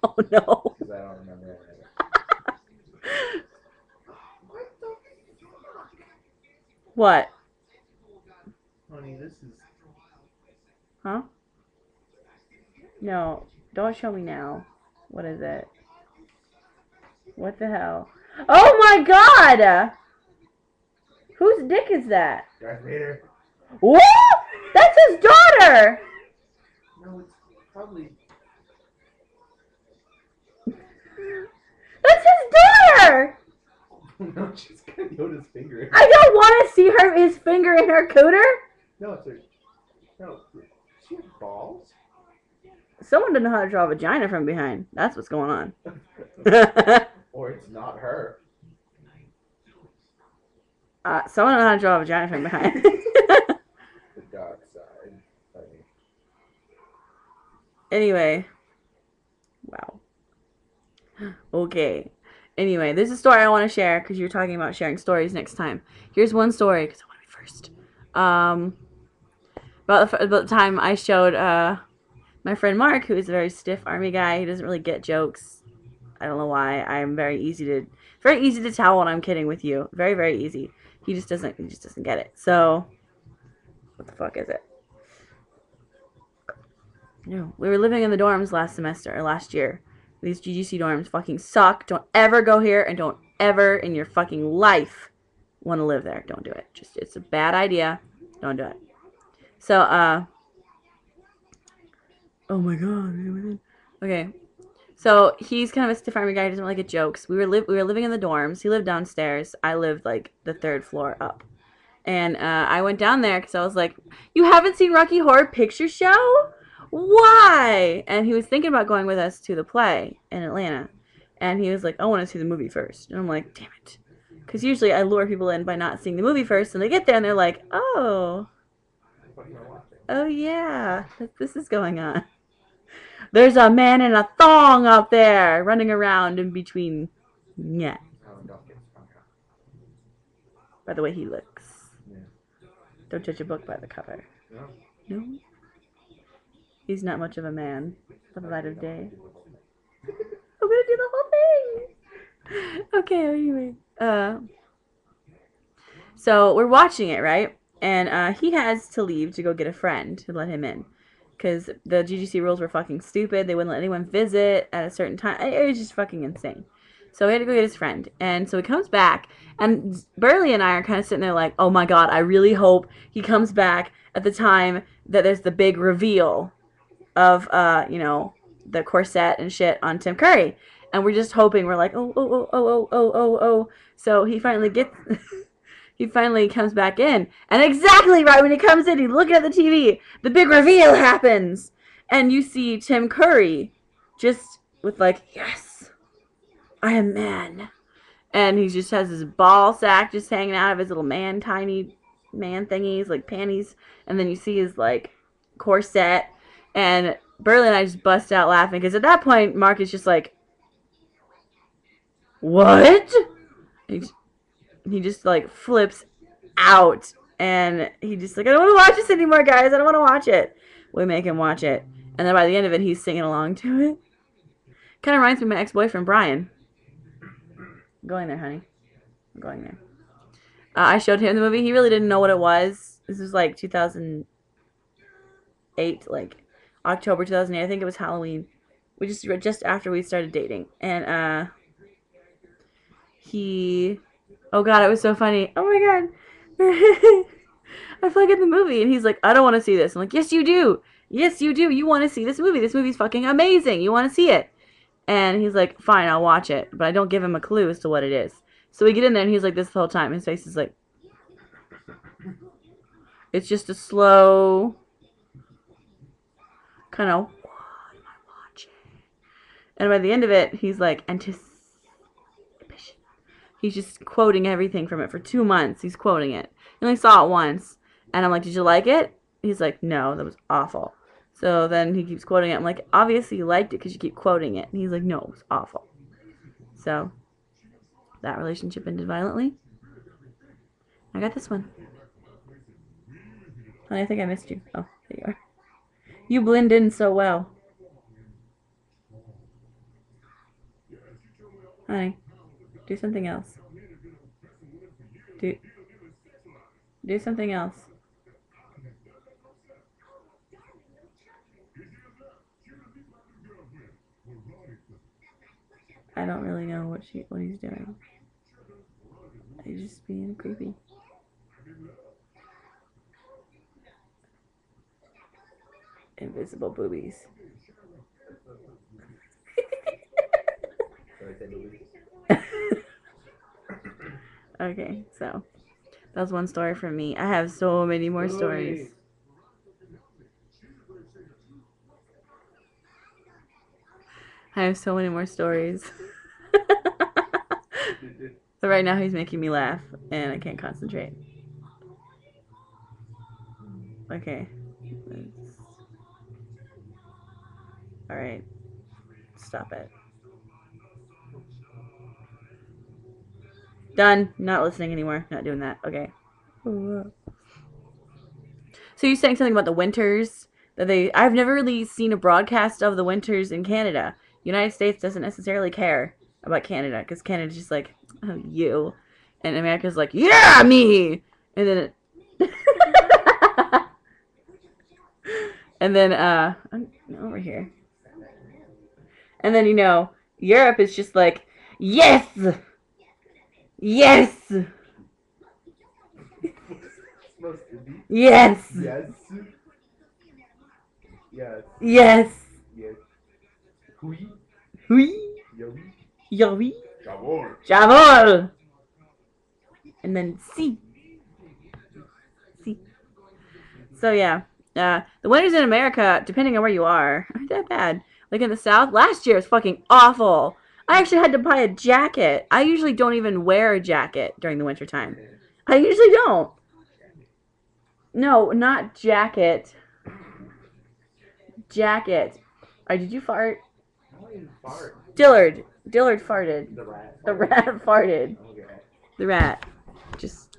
Oh no. Because I don't remember anything. What? Honey, this is. Huh? No. Don't show me now. What is it? What the hell? Oh my god! Whose dick is that? Darth Vader. What? That's his daughter! No, it's probably. That's his daughter! No, she's got Yoda's finger. I don't want to see his finger in her cooter. No, it's a. No. She has balls? Someone doesn't know how to draw a vagina from behind. That's what's going on. Or it's not her. Someone knows how to draw a vagina from behind. The dark side. Honey. Anyway. Wow. Okay. Anyway, there's a story I want to share because you're talking about sharing stories next time. Here's one story because I want to be first. About the time I showed my friend Mark, who is a very stiff army guy. He doesn't really get jokes. I don't know why. I'm very easy to tell when I'm kidding with you. Very, very easy. He just doesn't get it. So, what the fuck is it? No, we were living in the dorms last year. These GGC dorms fucking suck. Don't ever go here, and don't ever in your fucking life want to live there. Don't do it. It's a bad idea. Don't do it. So, oh my god. Okay. So he's kind of a stiff army guy. He doesn't really get jokes. We were living in the dorms. He lived downstairs. I lived like the third floor up. And I went down there because I was like, "You haven't seen Rocky Horror Picture Show? Why?" And he was thinking about going with us to the play in Atlanta. And he was like, "I want to see the movie first." And I'm like, "Damn it." Because usually I lure people in by not seeing the movie first. And they get there and they're like, "Oh. Oh yeah. This is going on. There's a man in a thong out there running around in between." Yeah. By the way he looks. Yeah. Don't judge a book by the cover. No. No? He's not much of a man by the light of day. I'm gonna do the whole thing! Okay, anyway. So we're watching it, right? And he has to leave to go get a friend to let him in. Because the GGC rules were fucking stupid. They wouldn't let anyone visit at a certain time. It was just fucking insane. So he had to go get his friend. And so he comes back. And Burley and I are kind of sitting there like, oh my god, I really hope he comes back at the time that there's the big reveal of, the corset and shit on Tim Curry. And we're just hoping. We're like, oh. So he finally gets... He finally comes back in. And exactly right when he comes in, he's looking at the TV. The big reveal happens. And you see Tim Curry just with like, yes, I am man. And he just has his ball sack just hanging out of his little tiny man thingies, like panties. And then you see his like corset. And Burley and I just bust out laughing. Because at that point, Mark is just like, what? He just like flips out and he just like, I don't want to watch this anymore, guys. I don't want to watch it. We make him watch it. And then by the end of it, he's singing along to it. Kind of reminds me of my ex-boyfriend, Brian. I'm going there, honey. I'm going there. I showed him the movie. He really didn't know what it was. This was like 2008, like October 2008. I think it was Halloween. We just after we started dating. And he... Oh god, it was so funny. Oh my god. I feel like in the movie and he's like, I don't want to see this. I'm like, yes you do. Yes you do. You want to see this movie. This movie's fucking amazing. You want to see it. And he's like, fine, I'll watch it. But I don't give him a clue as to what it is. So we get in there and he's like this the whole time. His face is like... It's just a slow... kind of... What am I watching? And by the end of it, he's like, he's just quoting everything from it for 2 months. He's quoting it. He only saw it once. And I'm like, did you like it? He's like, no, that was awful. So then he keeps quoting it. I'm like, obviously you liked it because you keep quoting it. And he's like, no, it was awful. So that relationship ended violently. I got this one. Honey, I think I missed you. Oh, there you are. You blend in so well. Honey, do something else. Do something else. I don't really know what he's doing. He's just being creepy. Invisible boobies. Okay, so that was one story from me. I have so many more stories. I have so many more stories. But right now he's making me laugh and I can't concentrate. Okay. Alright. Stop it. Done. Not listening anymore. Not doing that. Okay. So you're saying something about the winters that I've never really seen a broadcast of the winters in Canada. United States doesn't necessarily care about Canada because Canada's just like, oh, you. And America's like, yeah, me. And then and then I'm over here. And then Europe is just like, yes. Yes. Yes. Yes. Yes. Yes. Yes. Oui. Oui. Yowie. Yowie. Jawohl. Jawohl. And then si. Si. So yeah. The winters in America, depending on where you are, aren't that bad. Like in the South, last year was fucking awful. I actually had to buy a jacket. I usually don't even wear a jacket during the winter time. I usually don't. No, not jacket. Jacket. Did you fart? I didn't fart. Dillard farted. The rat. The rat farted. Okay. The rat. Just.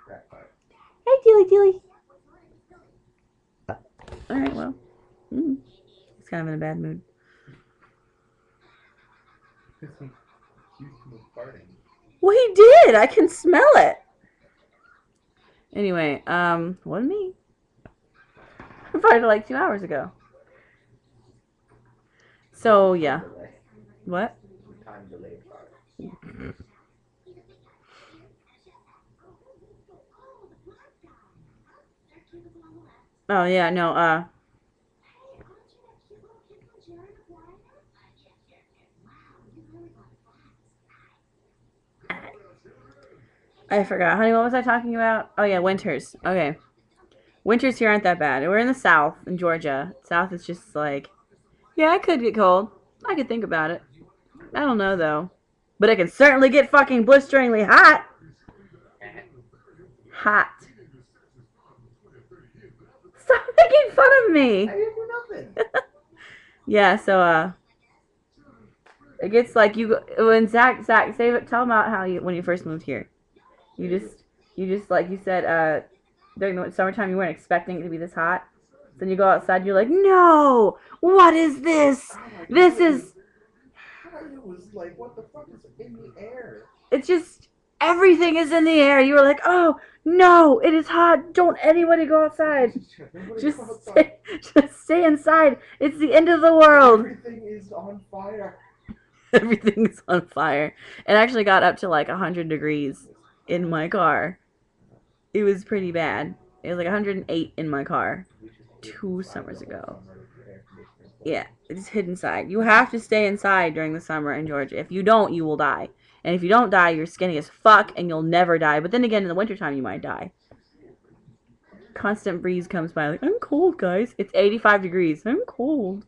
Rat fart. Hey, Dilly. Alright, well. He's kind of in a bad mood. Well, he did. I can smell it. Anyway, wasn't me. I farted like 2 hours ago. So, yeah. What? Time delayed fart. Oh, yeah, no, I forgot. Honey, what was I talking about? Oh, yeah, winters. Okay. Winters here aren't that bad. We're in the South, in Georgia. South is just like, yeah, it could get cold. I could think about it. I don't know, though. But it can certainly get fucking blisteringly hot. Hot. Stop making fun of me. I didn't do nothing. Yeah, so, it gets like when Zach, tell him about how when you first moved here. You just like you said, during the summertime you weren't expecting it to be this hot. Then you go outside, you're like, no, what is this? This is. It was like, what the fuck is in the air? It's just everything is in the air. You were like, oh no, it is hot. Don't anybody go outside. Just stay inside. It's the end of the world. Everything is on fire. Everything's on fire. It actually got up to like 100 degrees in my car. It was pretty bad. It was like 108 in my car 2 summers ago. Yeah, it's hid inside. You have to stay inside during the summer in Georgia. If you don't, you will die. And if you don't die, you're skinny as fuck and you'll never die. But then again, in the wintertime, you might die. Constant breeze comes by like, I'm cold, guys. It's 85 degrees. I'm cold.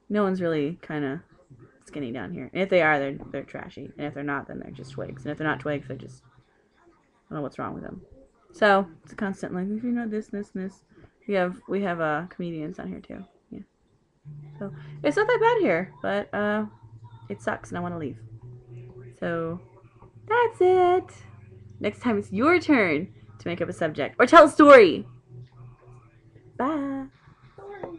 No one's really kind of skinny down here. And if they are, they're trashy. And if they're not, then they're just twigs. And if they're not twigs, they're just, I don't know what's wrong with them. So it's a constant like, if you're not this. We have comedians on here too. Yeah. So it's not that bad here, but it sucks and I want to leave. So that's it. Next time it's your turn to make up a subject or tell a story. Bye.